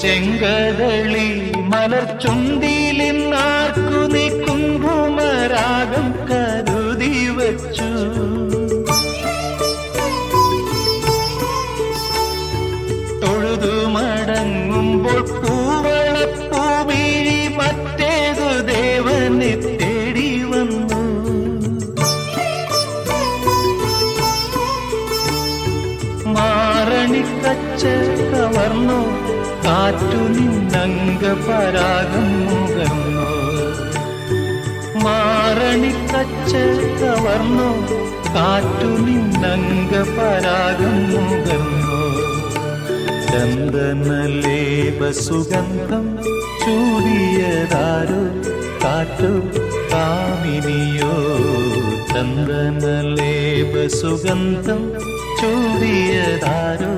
ചെങ്കതളി മലർച്ചുണ്ടിലിന്നാർക്കു നീ കുങ്കുമരാഗം കരുതി വച്ചു. തൊഴുതു മടങ്ങുമ്പോൾ പൂവളപ്പൂമിഴി മറ്റേതു ദേവനെ തേടി വന്നു. മാറണിക്കച്ച കവർന്നു കാറ്റു നിന്നംഗ പരാഗം മുകർന്നു. മാറണിക്കച്ച കവർന്നു കാറ്റു നിന്നംഗ പരാഗം മുകർന്നു. ചന്ദനലേപ സുഗന്ധം ചൂടിയതാരോ കാറ്റോ കാമിനിയോ. ചന്ദനലേപ സുഗന്ധം ചൂടിയതാരോ